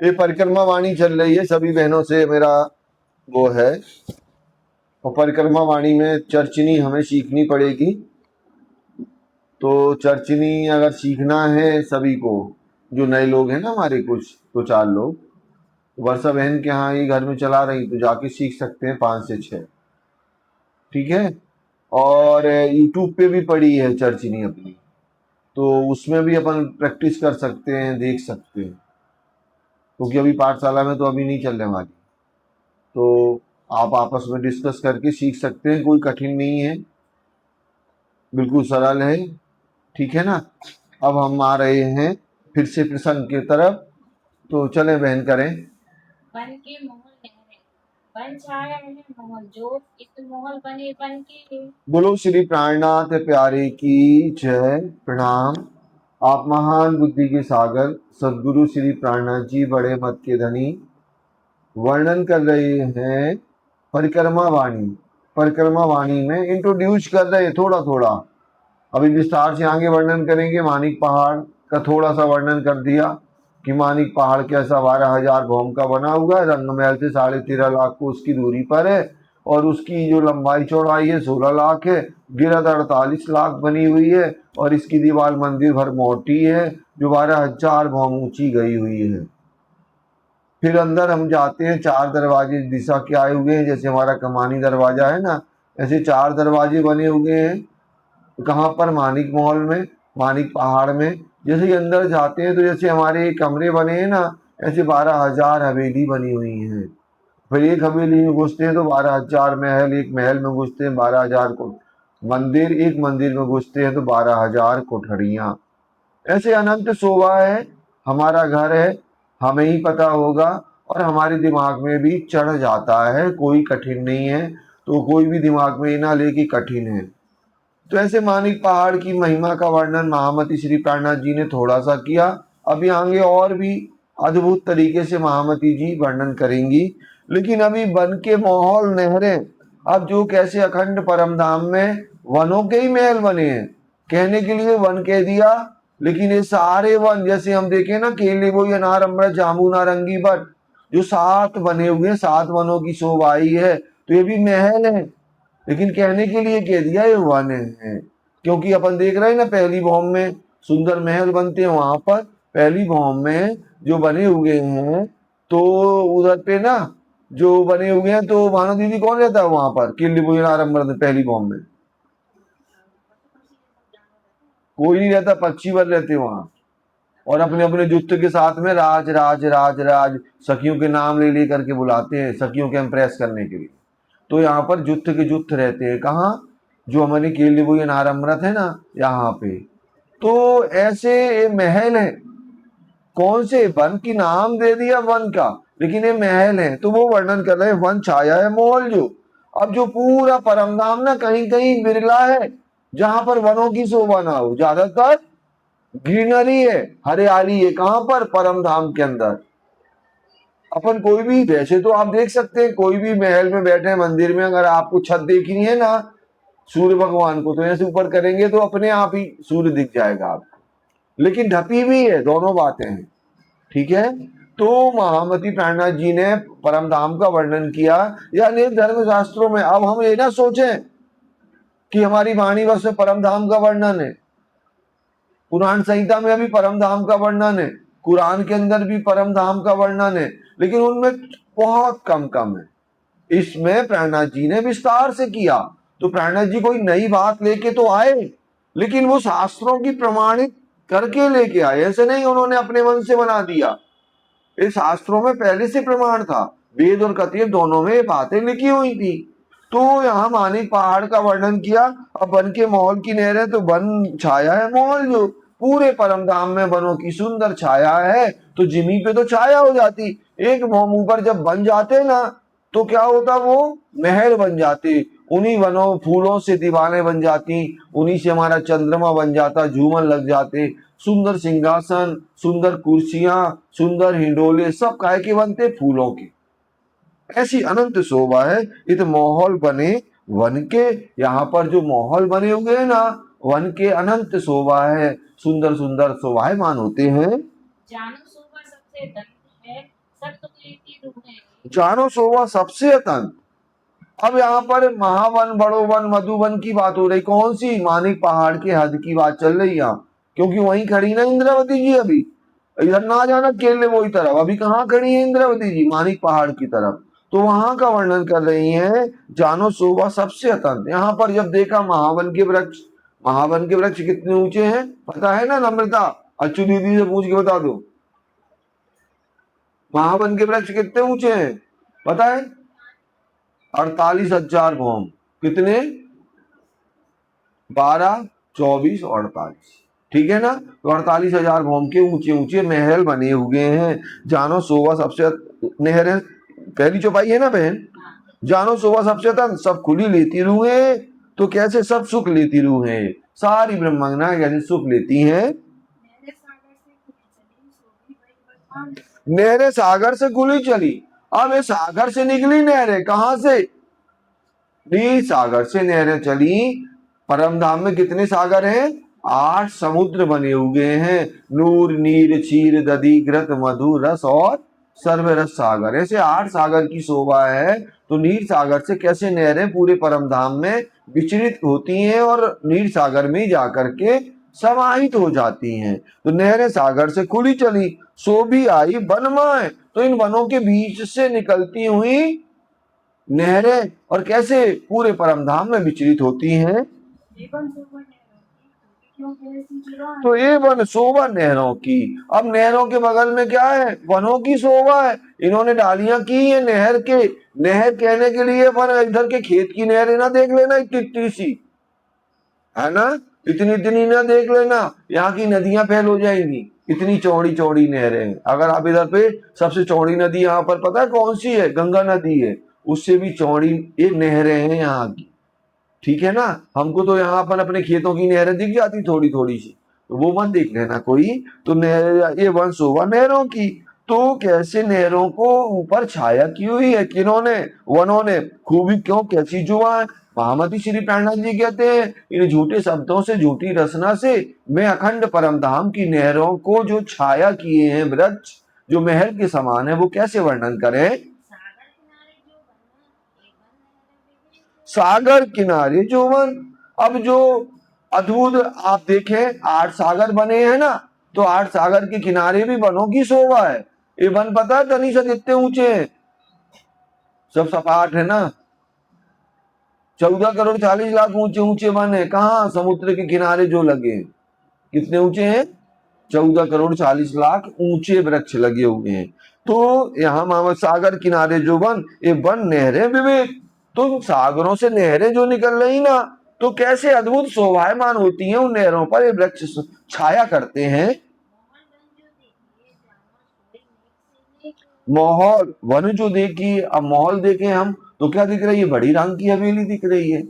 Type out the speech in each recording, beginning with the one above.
ये परिक्रमा वाणी चल रही है, सभी बहनों से मेरा वो है। और परिक्रमा वाणी में चर्चनी हमें सीखनी पड़ेगी। तो चर्चनी अगर सीखना है सभी को, जो नए लोग हैं ना हमारे कुछ दो चार लोग, वर्षा बहन के यहाँ ही घर में चला रही, तो जाके सीख सकते हैं 5 से 6। ठीक है। और यूट्यूब पे भी पड़ी है चर्चनी अपनी, तो उसमें भी अपन प्रैक्टिस कर सकते हैं, देख सकते हैं, क्योंकि अभी पाठशाला में तो अभी नहीं चलने वाली। तो आप आपस में डिस्कस करके सीख सकते हैं, कोई कठिन नहीं है, बिल्कुल सरल है। ठीक है ना। अब हम आ रहे हैं फिर से प्रसंग की तरफ, तो चले बहन करें। बन के मोहल नहरे, बन छाया है मोहल जो, इस मोहल बने बन के। बोलो श्री प्राणनाथ प्यारे की जय। प्रणाम। आप महान बुद्धि के सागर सदगुरु श्री प्राणनाथ जी बड़े मत के धनी वर्णन कर रहे हैं परिक्रमा वाणी। परिक्रमा वाणी में इंट्रोड्यूस कर रहे हैं थोड़ा थोड़ा, अभी विस्तार से आगे वर्णन करेंगे। मानिक पहाड़ का थोड़ा सा वर्णन कर दिया कि मानिक पहाड़ कैसा 12,000 भौम का बना हुआ है, रंगमहल से 13.5 लाख को उसकी दूरी पर है, और उसकी जो लंबाई चौड़ाई है 16 लाख है, गिरद 48 लाख बनी हुई है, और इसकी दीवार मंदिर भर मोटी है जो 12,000 भौम ऊंची गई हुई है। फिर अंदर हम जाते हैं, 4 दरवाजे दिशा के आए हुए हैं, जैसे हमारा कमानी दरवाजा है ना, ऐसे 4 दरवाजे बने हुए हैं। कहाँ पर? मानिक महल में, मानिक पहाड़ में। जैसे ही अंदर जाते हैं तो जैसे हमारे कमरे बने हैं ना, ऐसे 12,000 हवेली बनी हुई हैं। फिर एक हवेली में घुसते हैं तो 12,000 महल, एक महल में घुसते हैं 12,000 को मंदिर, एक मंदिर में घुसते हैं तो 12,000 कोठरियां। ऐसे अनंत शोभा है। हमारा घर है, हमें ही पता होगा, और हमारे दिमाग में भी चढ़ जाता है, कोई कठिन नहीं है। तो कोई भी दिमाग में ना ले कि कठिन है। तो ऐसे मानिक पहाड़ की महिमा का वर्णन महामती श्री प्राणनाथ जी ने थोड़ा सा किया। अभी आगे और भी अद्भुत तरीके से महामती जी वर्णन करेंगी। लेकिन अभी वन के माहौल नहरें, अब जो कैसे अखंड परम धाम में वनों के ही महल बने हैं, कहने के लिए वन कह दिया, लेकिन ये सारे वन, जैसे हम देखें ना, केले बोई अनार अमृत जामू नारंगी बट, जो 7 बने हुए हैं, 7 वनों की शोभा आई है, तो ये भी महल है। लेकिन कहने के लिए कह दिया ये वन है, क्योंकि अपन देख रहे हैं ना, पहली भौम में सुंदर महल बनते हैं, वहां पर पहली भौम में जो बने हुए हैं, तो उधर पे ना जो बने हुए हैं, तो भानु दीदी कौन रहता है वहां पर किले आरम्भ पहली भौम में? कोई नहीं रहता, पक्षी वर रहते वहां, और अपने अपने जुत्त के साथ में राज राज राज राज सखियों के नाम ले लेकर के बुलाते हैं, सखियों के इम्प्रेस करने के लिए। तो यहाँ पर जुत्थ के जुत्थ रहते हैं। कहाँ? जो हमारे केले वो नारमृत है ना, यहाँ पे। तो ऐसे महल है। कौन से वन की नाम दे दिया वन का, लेकिन ये महल है। तो वो वर्णन कर रहे हैं वन छाया है मोल जो। अब जो पूरा परमधाम ना, कहीं कहीं बिरला है जहां पर वनों की शोभा ना हो, ज्यादातर ग्रीनरी है, हरियाली है। कहां पर? परम धाम के अंदर। अपन कोई भी, वैसे तो आप देख सकते हैं, कोई भी महल में बैठे मंदिर में, अगर आपको छत देखनी है ना सूर्य भगवान को, तो ऐसे ऊपर करेंगे तो अपने आप ही सूर्य दिख जाएगा आपको, लेकिन ढपी भी है, दोनों बातें हैं। ठीक है। तो महामती प्राणनाथ जी ने परम धाम का वर्णन किया, यानी धर्म शास्त्रों में। अब हम ये ना सोचें कि हमारी वाणी वर्ष में परम धाम का वर्णन है, पुराण संहिता में भी परम धाम का वर्णन है, कुरान के अंदर भी परम धाम का वर्णन है, लेकिन उनमें बहुत कम कम है। इसमें प्राणनाथ जी ने विस्तार से किया। तो प्राणनाथ जी कोई नई बात लेके तो आए, लेकिन वो शास्त्रों की प्रमाणित करके लेके आए, ऐसे नहीं उन्होंने अपने मन से बना दिया। इस शास्त्रों में पहले से प्रमाण था, वेद और कथेर दोनों में बातें लिखी हुई थी। तो यहाँ मानिक पहाड़ का वर्णन किया। अब वन के माहौल की नहर है, तो वन छाया है माहौल जो, पूरे परम धाम में वनों की सुंदर छाया है। तो जिमी पे तो छाया हो जाती, एक भौम ऊपर जब बन जाते ना, तो क्या होता, वो महल बन जाते। उन्हीं वनों फूलों से दीवाने बन जाती, उन्हीं से हमारा चंद्रमा बन जाता, झूमर लग जाते, सुंदर सिंहासन, सुंदर कुर्सियां, सुंदर हिंडोले, सब काय के बनते? फूलों के। ऐसी अनंत शोभा है। इत माहौल बने वन के, यहाँ पर जो माहौल बने हुए हैं ना, वन के अनंत शोभा है, सुंदर सुंदर शोभायमान होते हैं। जानू शोभा सबसे धन है, सब सुख लेती रूहें। जानो सोवा सबसे अतंत। अब यहाँ पर महावन, बड़ो वन, मधुवन की बात हो रही। कौन सी? मानिक पहाड़ के हद की बात चल रही यहाँ, क्योंकि वहीं खड़ी ना इंद्रावती जी अभी। इधर ना जाना केले वही तरफ, अभी कहाँ खड़ी है इंद्रावती जी? मानिक पहाड़ की तरफ। तो वहां का वर्णन कर रही है। जानो शोभा सबसे अतंत। यहाँ पर जब देखा महावन के वृक्ष, महावन के वृक्ष कितने ऊंचे हैं पता है ना नम्रता? अच्छू दीदी से पूछ के बता दो, महावन के वृक्ष कितने ऊंचे हैं पता है? 48,000 भौम। कितने? 12, 24 और 48, ठीक है ना? तो 48,000 भौम के ऊंचे ऊंचे महल बने हुए हैं। जानो शोभा सबसे नहरें, पहली चौपाई है ना बहन? जानो शोभा सबसे तन, सब खुली लेती रूहें। तो कैसे सब सुख लेती रूहें? सारी ब्रह्मांगना यानी सुख लेती हैं। नहरें सागर से खुली चली। अब ये सागर से निकली नहरें कहां से? नील सागर से नहरें चली। परम धाम में कितने सागर हैं? 8 समुद्र बने हुए हैं। नूर, नीर, क्षीर, दधि, घृत, मधु, रस और सर्वरस सागर, ऐसे 8 सागर की शोभा है। तो नीर सागर से कैसे नहरें पूरे परम धाम में विचरित होती हैं और नीर सागर में जाकर के समाहित हो जाती हैं। तो नहरें सागर से खुली चली, सो भी आई वनमाए। तो इन वनों के बीच से निकलती हुई नहरें और कैसे पूरे परम धाम में विचरित होती हैं। तो ये वन शोभा नहरों की। अब नहरों के बगल में क्या है? वनों की शोभा है। इन्होंने डालियां की है नहर के। नहर कहने के लिए वन, इधर के खेत की नहर ना देख लेना इतनी सी, है ना? इतनी इतनी ना देख लेना, यहाँ की नदियां फैल हो जाएंगी। इतनी चौड़ी चौड़ी नहरें हैं। अगर आप इधर पे, सबसे चौड़ी नदी यहाँ पर पता है कौन सी है? गंगा नदी है। उससे भी चौड़ी ये नहरें हैं यहाँ की, ठीक है ना? हमको तो यहाँ पर अपने खेतों की नहरें दिख जाती थोड़ी थोड़ी सी, तो वो मत देख लेना कोई। तो नहर, ये वन शोभा नहरों की। तो कैसे नहरों को ऊपर छाया की हुई है किन्होंने? वनों ने। खूबी क्यों, कैसी जुआ है? महामती श्री प्राणनाथ जी कहते हैं, इन झूठे शब्दों से, झूठी रचना से मैं अखंड परम धाम की नहरों को जो छाया किए हैं वृक्ष, जो महल के समान है, वो कैसे वर्णन करें? सागर किनारे जो वन। अब जो अद्भुत आप देखें, 8 सागर बने हैं ना, तो 8 सागर के किनारे भी वनों की शोभा है। ये वन पता है तनिषा कितने ऊंचे हैं? सब सपाट है ना। 14 करोड़ 40 लाख ऊंचे ऊंचे वन है। कहाँ? समुद्र के किनारे जो लगे हैं। कितने ऊंचे हैं? 14 करोड़ 40 लाख ऊंचे वृक्ष लगे हुए हैं। तो यहाँ मामा सागर किनारे जो वन, ये वन नहरें विवेक। तो सागरों से नहरें जो निकल रही ना, तो कैसे अद्भुत शोभायमान होती हैं उन नहरों पर। ये वृक्ष छाया करते हैं। माहौल, वन जो देखी, अब माहौल देखे हम तो क्या दिख रही है? बड़ी रंग की हवेली दिख रही है।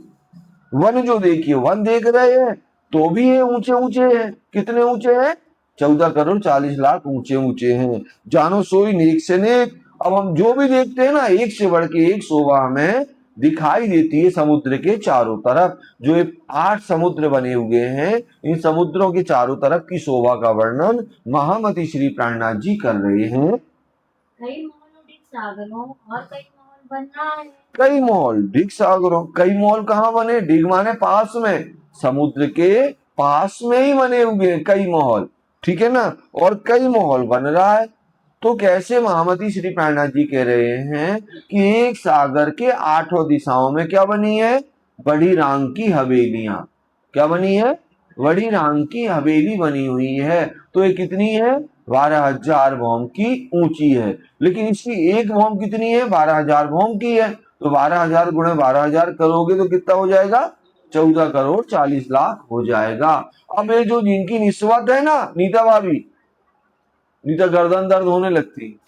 वन जो देखिए, वन देख रहे हैं तो भी ये ऊंचे ऊंचे हैं। कितने ऊंचे हैं? 14 करोड़ 40 लाख ऊंचे ऊंचे हैं। जानो सोई नेक से नेक। अब हम जो भी देखते हैं ना, एक से बढ़ के एक शोभा हमें दिखाई देती है समुद्र के चारों तरफ। जो ये 8 समुद्र बने हुए हैं, इन समुद्रों के चारों तरफ की शोभा का वर्णन महामती श्री प्राणनाथ जी कर रहे हैं। कई महल सागरों और कई महल बन रहा है। कई महल डिग सागरों। कई महल कहाँ बने? डिग माने पास में, समुद्र के पास में ही बने हुए हैं कई महल, ठीक है ना? और कई महल बन रहा है। तो कैसे महामती श्री प्राणनाथ जी कह रहे हैं कि एक सागर के 8 दिशाओं में क्या बनी है? बड़ी रांग की हवेलियां। क्या बनी है? बड़ी रांग की हवेली बनी हुई है। तो ये कितनी है? 12,000 भौम की ऊंची है। लेकिन इसकी एक भौम कितनी है? 12,000 भौम की है। तो 12,000 गुणे 12,000 करोगे तो कितना हो जाएगा? 14 करोड़ 40 लाख हो जाएगा। अब ये जो जिनकी निस्बत है ना, नीता भाभी, नीता गर्दन दर्द होने लगती,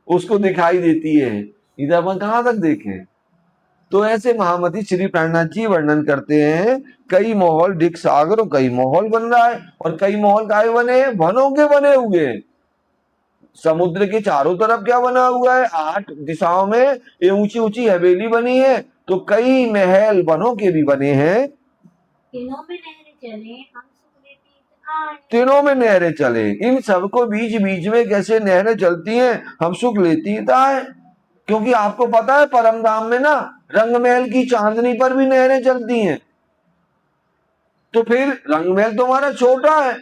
उसको दिखाई देती है। नीता अपन कहां तक देखें? तो ऐसे महामती श्री प्राणनाथ जी वर्णन करते हैं, कई महल डिग सागर, कई महल बन रहा है। और कई महल काहे बने? वनों के बने हुए। समुद्र के चारों तरफ क्या बना हुआ है? 8 दिशाओं में ये ऊंची ऊंची हवेली बनी है। तो कई महल वनों के भी बने हैं। तीनों में नहरें चले, हम सुख लेती तीनों में नहरें चले, इन सबको बीच बीच में कैसे नहरें चलती हैं, हम सुख लेती है। क्योंकि आपको पता है परम धाम में ना रंगमहल की चांदनी पर भी नहरें चलती हैं। तो फिर रंगमहल तो हमारा छोटा है,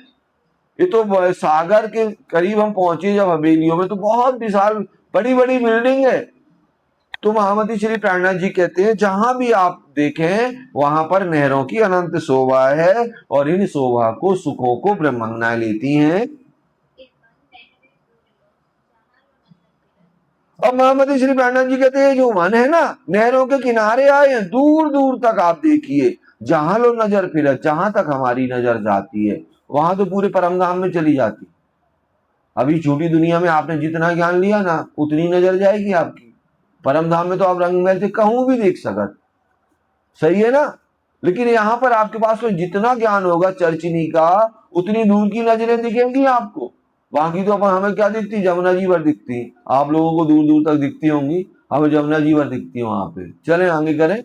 ये तो सागर के करीब हम पहुंचे जब हवेलियों में, तो बहुत विशाल बड़ी बड़ी बिल्डिंग है। तो महामती श्री प्राणनाथ जी कहते हैं जहां भी आप देखें वहां पर नहरों की अनंत शोभा है, और इन शोभा को सुखों को ब्रह्मंगनाएं लेती हैं। अब महामती श्री प्राणनाथ जी कहते हैं जो वन है ना, नहरों के किनारे आए हैं, दूर दूर तक आप देखिए, जहां लो नजर फिरत, जहां तक हमारी नजर जाती है वहां तो पूरे परम धाम में चली जाती। अभी छोटी दुनिया में आपने जितना ज्ञान लिया ना उतनी नजर जाएगी आपकी, परम धाम में तो आप रंगमहल से कहूं भी देख सकत, सही है ना। लेकिन यहाँ पर आपके पास तो जितना ज्ञान होगा चर्चिनी का, उतनी दूर की नजरें दिखेंगी आपको। बाकी तो अपन हमें क्या दिखती, जमुना जी भर दिखती, आप लोगों को दूर दूर तक दिखती होंगी, हमें जमुना जी भर दिखती है वहां पे। चले आगे करें।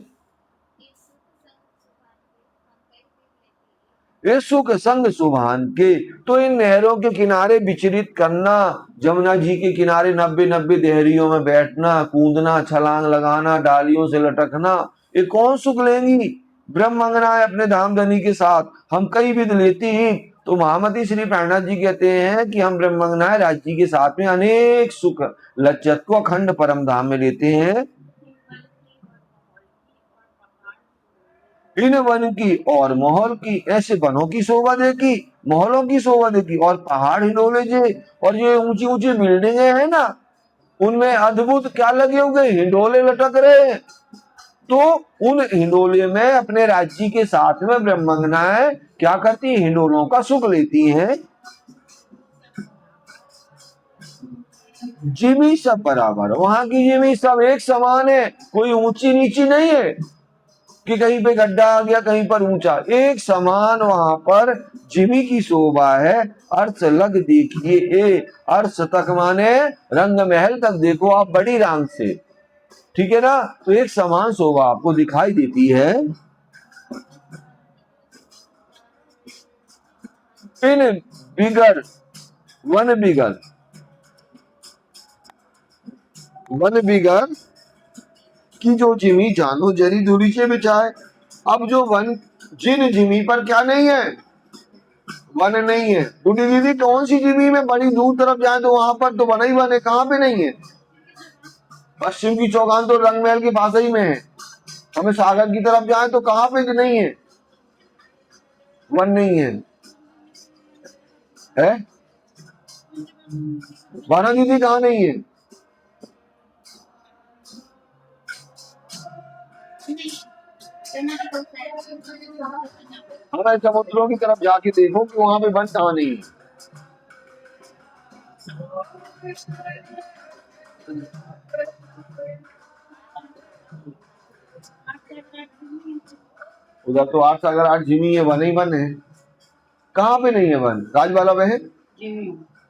ये सुख संग सुभान के, तो इन नहरों के किनारे विचरित करना, जमुना जी के किनारे 90-90 देहरियों में बैठना, कूदना, छलांग लगाना, डालियों से लटकना, ये कौन सुख लेंगी ब्रह्मंगनाएं अपने धामधनी के साथ, हम कई विध लेती ही। तो महामती श्री प्राणनाथ जी कहते हैं कि हम ब्रह्मंगनाएं राज्य के साथ में अनेक सुख लज्जत को अखंड परम धाम में लेते हैं। इन वन की और महल की, ऐसे वनों की शोभा देखी, महलों की शोभा देखी, और पहाड़ हिडोले जे, और ये ऊंची ऊंची बिल्डिंगे हैं ना, उनमें अद्भुत क्या लगे हुए हिंडोले लटक रहे हैं। तो उन हिंडोले में अपने राज्य के साथ में ब्रह्मंगनाएं क्या करती, हिंडोलों का सुख लेती हैं। जिमी सब बराबर, वहां की जिमी सब एक समान है, कोई ऊंची नीची नहीं है कि कहीं पे गड्ढा आ गया कहीं पर ऊंचा, एक समान वहां पर जिमी की शोभा है। अर्थ लग देखिए, अर्थ तक माने रंग महल तक देखो आप बड़ी रांग से, ठीक है ना। तो एक समान शोभा आपको दिखाई देती है। इन बिगर वन बिगर, वन बिगर की जो जिमी जानो जरी दूरी से बिछाए। अब जो वन, जिन जिमी पर क्या नहीं है, वन नहीं है। टूटी दीदी कौन सी जिमी में बड़ी दूर तरफ जाए तो वहां पर तो बना ही वन है, कहाँ पे नहीं है। पश्चिम की चौगान तो रंगमहल के पास ही में है, हमें सागर की तरफ जाए तो कहाँ पे नहीं है, वन नहीं है, है? वाना दीदी कहाँ नहीं है? हमारे समुद्रों की तरफ जाके देखो कि वहां पे वन कहाँ नहीं है। उधर तो 8 सागर 8 जिमी है, वन ही वन है। कहाँ पे नहीं है वन? राजबाला में है?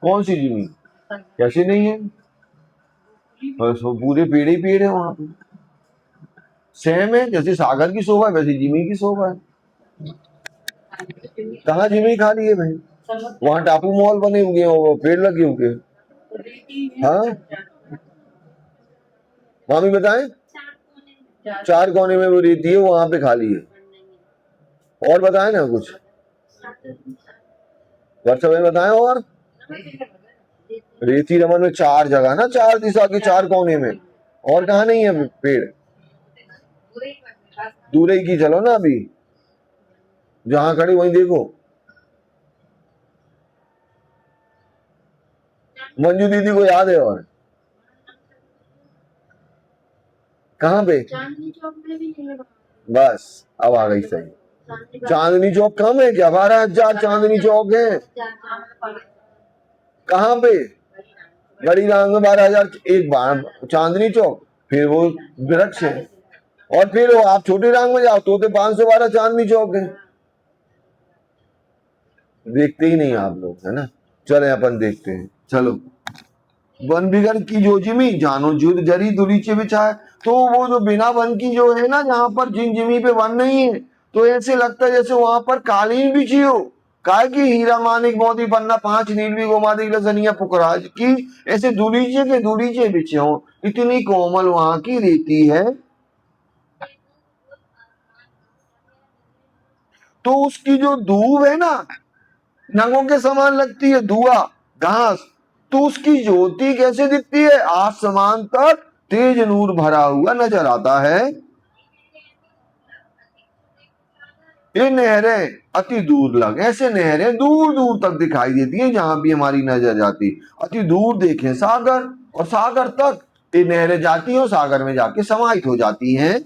कौन सी जिमी? कैसे नहीं है? बस वो पूरे पेड़ ही पेड़ है वहां पे, सेम है, जैसे सागर की शोभा है वैसे जिमी की शोभा है। कहाँ जिमी खाली है भाई? वहां टापू मॉल बने हुए हैं, पेड़ लगे हुए हैं। हाँ मामी बताएं, 4 कोने में वो रेती है, वहां पे खाली है। और बताएं ना कुछ, व्हाट्सएप में बताएं। और रेती रमन में 4 जगह ना, 4 दिशा के 4 कोने में, और कहा नहीं है पेड़? दूर ही की चलो ना, अभी जहां खड़ी वहीं देखो। मंजू दीदी को याद है? और कहाँ पे? बस अब आ गई सही। चांदनी चौक कम है क्या? 12,000 चांदनी चौक है। कहाँ पे? बड़ी रांग में 12,000 एक बार चांदनी चौक, फिर वो वृक्ष है, और फिर वो आप छोटी रांग में जाओ तो 512 चांदनी चौक है। देखते ही नहीं आप लोग, है ना। चले अपन देखते हैं, चलो। वन बिगर की जो जिमी जानो जुद जरी दुरीचे बिछाए, तो वो जो बिना वन की जो है ना, जहां पर जिन जिमी पे वन नहीं है, तो ऐसे लगता है जैसे वहां पर कालीन बिछी हो, काय की हीरा मानिक मोती पन्ना 5 नीलवी गोमादि लसनिया पुखराज की, ऐसे दूलीचे के दूलीचे बिछे हों, इतनी कोमल वहां की रेती है। तो उसकी जो धूप है ना, नगों के समान लगती है, धुआं घास, तो उसकी ज्योति कैसे दिखती है, आसमान तक तेज नूर भरा हुआ नजर आता है। ये नहरें अति दूर लग, ऐसे नहरें दूर दूर तक दिखाई देती हैं, जहां भी हमारी नजर जाती। अति दूर देखें सागर, और सागर तक ये नहरें जाती हैं और सागर में जाके समाहित हो जाती हैं।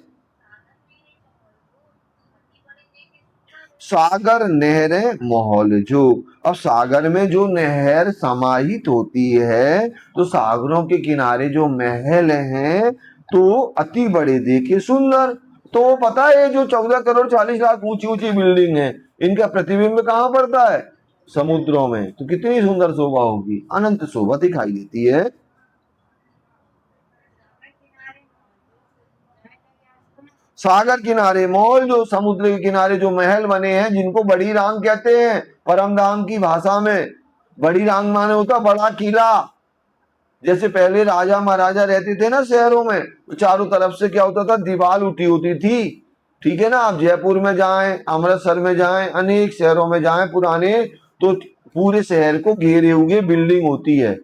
सागर नहरें माहौल जो, अब सागर में जो नहर समाहित होती है, तो सागरों के किनारे जो महल हैं तो अति बड़े देखे सुंदर। तो पता है जो 14 करोड़ 40 लाख ऊंची ऊंची बिल्डिंग है, इनका प्रतिबिंब कहाँ पड़ता है, समुद्रों में। तो कितनी सुंदर शोभा होगी, अनंत शोभा दिखाई देती है। सागर किनारे मॉल, जो समुद्र के किनारे जो महल बने हैं, जिनको बड़ी रांग कहते हैं परमधाम की भाषा में। बड़ी रांग माने होता बड़ा किला। जैसे पहले राजा महाराजा रहते थे ना शहरों में, तो चारों तरफ से क्या होता था, दीवार उठी होती थी। ठीक है ना, आप जयपुर में जाएं, अमृतसर में जाएं, अनेक शहरों में जाएं पुराने, तो पूरे शहर को घेरे हुए बिल्डिंग होती है।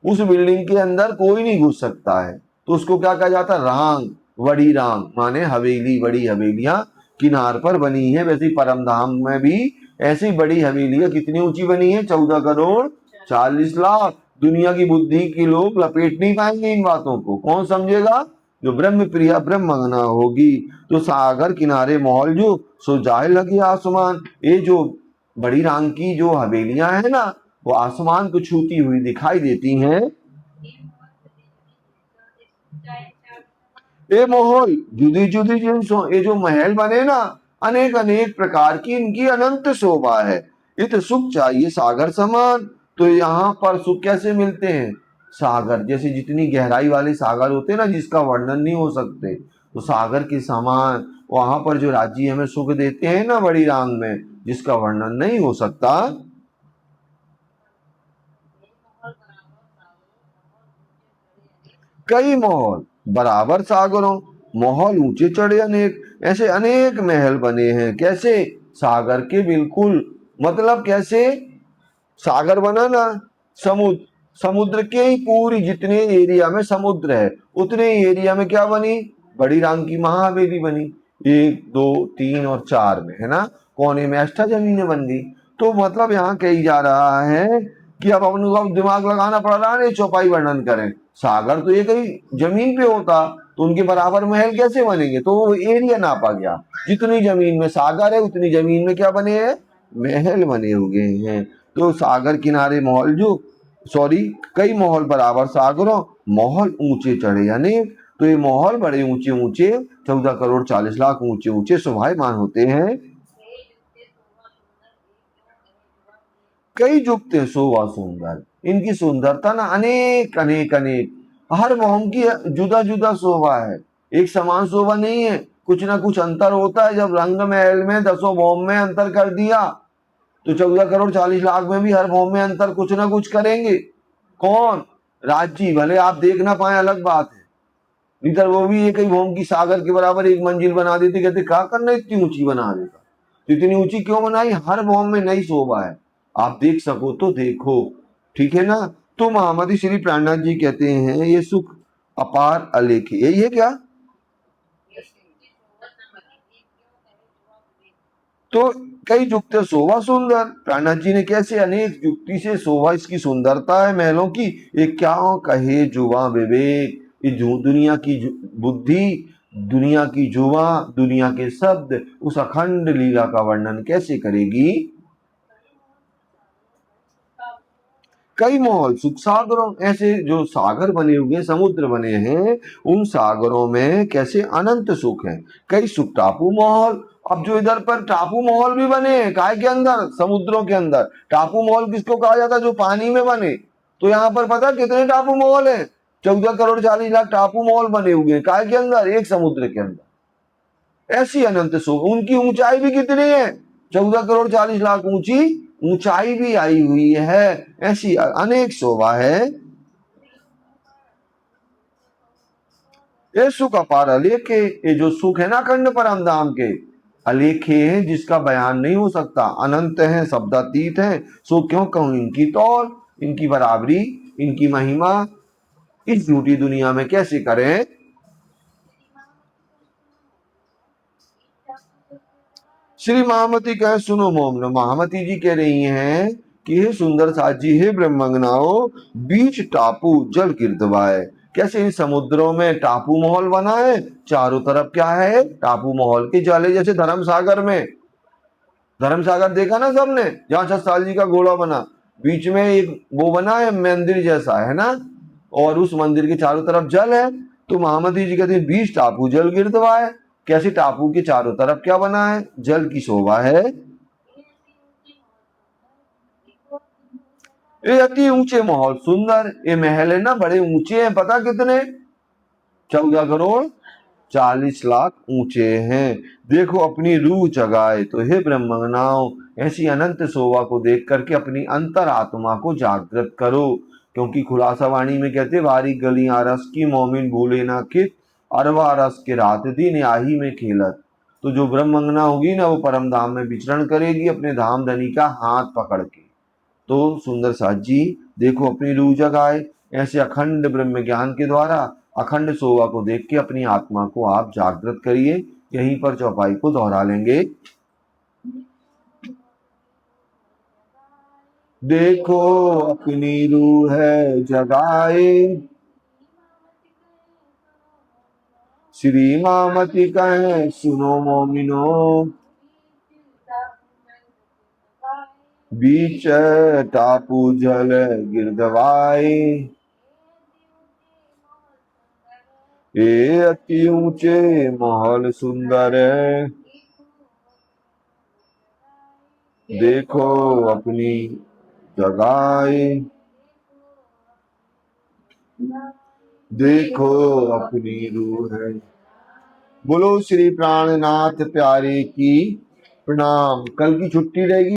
उस बिल्डिंग के अंदर कोई नहीं घुस सकता है, तो उसको क्या कहा जाता है, रांग। बड़ी रांग माने हवेली, बड़ी हवेलियां किनार पर बनी है। वैसे परमधाम में भी ऐसी बड़ी हवेलियां कितनी ऊंची बनी है, 14 करोड़ 40 लाख। दुनिया की बुद्धि के लोग लपेट नहीं पाएंगे इन बातों को, कौन समझेगा, जो ब्रह्म प्रिया ब्रह्मंगना होगी। तो सागर किनारे महल जो सो जाए लगे आसमान, ये जो बड़ी रांग की जो हवेलियां है ना, वो आसमान को छूती हुई दिखाई देती हैं। ये महल जुदी जुदी जिन ये जो महल बने ना, अनेक अनेक प्रकार की इनकी अनंत शोभा है। इत सुख चाहिए सागर समान। तो यहाँ पर सुख कैसे मिलते हैं, सागर जैसे जितनी गहराई वाले सागर होते हैं ना, जिसका वर्णन नहीं हो सकते, तो सागर के समान वहां पर जो राज्य हमें सुख देते हैं ना बड़ी रांग में, जिसका वर्णन नहीं हो सकता। कई महल बराबर सागरों, महल ऊंचे चढ़े अनेक, ऐसे अनेक महल बने हैं। कैसे, सागर के बिल्कुल, मतलब कैसे, सागर बना ना, समुद्र, समुद्र के ही पूरी जितने एरिया में समुद्र है, उतने एरिया में क्या बनी, बड़ी रांग की महाहवेली बनी। 1 2 3 और 4 में है ना, कोने में अष्टजमीनें बन गई। तो मतलब यहाँ कही जा रहा है कि अब अपन को दिमाग लगाना पड़ रहा है, चौपाई वर्णन करें। सागर तो ये कहीं जमीन पे होता, तो उनके बराबर महल कैसे बनेंगे, तो वो एरिया नापा गया, जितनी जमीन में सागर है उतनी जमीन में क्या बने हैं, महल बने हुए हैं। तो सागर किनारे महल जो, सॉरी, कई महल बराबर सागरों, महल ऊंचे चढ़े अनेक। तो ये महल बड़े ऊंचे ऊंचे, 14 करोड़ 40 लाख ऊंचे ऊंचे शोभायमान होते हैं। कई जुगते शोभा सुंदर, इनकी सुंदरता ना अनेक अनेक अनेक, हर मोम की जुदा जुदा शोभा है, एक समान शोभा नहीं है, कुछ ना कुछ अंतर होता है। जब रंग महल में 10 मोम में अंतर कर दिया, तो 14 करोड़ 40 लाख में भी हर मोम में अंतर कुछ ना कुछ करेंगे। कौन, राज्य, भले आप देख ना पाए अलग बात है, इधर वो भी एक ही भौम की सागर के बराबर एक मंजिल बना देते, कहते क्या करना इतनी ऊंची बना देगा, तो इतनी ऊंची क्यों बनाई, हर भौम में नई शोभा है, आप देख सको तो देखो। ठीक है ना। तो महामती श्री प्राणनाथ जी कहते हैं ये सुख अपार अलेख, यही है क्या। तो कई जुक्ति शोभा सुंदर, प्राणनाथ जी ने कैसे अनेक युक्ति से शोभा इसकी सुंदरता है महलों की, ये क्या कहे जुबा विवेक, ये दुनिया की बुद्धि, दुनिया की जुबा, दुनिया के शब्द उस अखंड लीला का वर्णन कैसे करेगी। कई महल सुख सागरों, ऐसे जो सागर बने हुए समुद्र बने हैं, उन सागरों में कैसे अनंत सुख है। कई सुख टापू महल, अब जो इधर पर टापू महल भी बने हैं, काय के अंदर, समुद्रों के अंदर। टापू महल किसको कहा जाता है, जो पानी में बने। तो यहाँ पर पता कितने टापू महल है, 14 करोड़ 40 लाख टापू महल बने हुए हैं, काय के अंदर, एक समुद्र के अंदर। ऐसी अनंत सुख, उनकी ऊंचाई भी कितनी है, 14 करोड़ 40 लाख ऊंची ऊंचाई भी आई हुई है, ऐसी अनेक शोभा है। ये सुख अपार अलेखे, ये जो सुख है ना अखंड परम धाम के, अलेखे हैं, जिसका बयान नहीं हो सकता, अनंत हैं, शब्दातीत हैं। सो क्यों कहूं इनकी तौल, इनकी बराबरी, इनकी महिमा इस झूठी दुनिया में कैसे करें। श्री महामती कहे सुनो मोमन, महामती जी कह रही हैं कि हे सुंदर साथ जी, हे ब्रह्मंगनाओ, बीच टापू जल कीर्तवाए। कैसे इन समुद्रों में टापू महल बना है, चारों तरफ क्या है, टापू महल के जल है। जैसे धर्म सागर में, धर्म सागर देखा ना सबने, जहां 6 साल जी का घोड़ा बना, बीच में एक वो बना है मंदिर जैसा, है ना, और उस मंदिर के चारों तरफ जल है। तो महामती जी कहते हैं बीच टापू जल गिरदवाए। कैसे टापू के चारों तरफ क्या बना है, जल की शोभा है। ये अति ऊंचे महल सुंदर, ये महल है ना बड़े ऊंचे हैं, पता कितने, 14 करोड़ 40 लाख ऊंचे हैं। देखो अपनी रूह जगाए, तो हे ब्रह्मंगनाओ, ऐसी अनंत शोभा को देख करके अपनी अंतर आत्मा को जागृत करो। क्योंकि खुलासा वाणी में कहते, वारी गलियां रस की मोमिन भूले ना कित, अरवा रस के रात दिन आही में खेलत। तो जो ब्रह्मंगना होगी ना, वो परम धाम में विचरण करेगी अपने धाम धनी का हाथ पकड़ के। तो सुंदर साथ जी देखो अपनी रूह जगाए, ऐसे अखंड ब्रह्म ज्ञान के द्वारा अखंड शोभा को देख के अपनी आत्मा को आप जागृत करिए। यहीं पर चौपाई को दोहरा लेंगे। देखो अपनी रूह है जगाए, श्री मामती कहे सुनो मोमिनो, बीच टापू जल गिरदवाए। ये अति ऊंचे महल सुंदर, देखो अपनी जगाए, देखो अपनी रूह है। बोलो श्री प्राणनाथ प्यारे की प्रणाम। कल की छुट्टी रहेगी।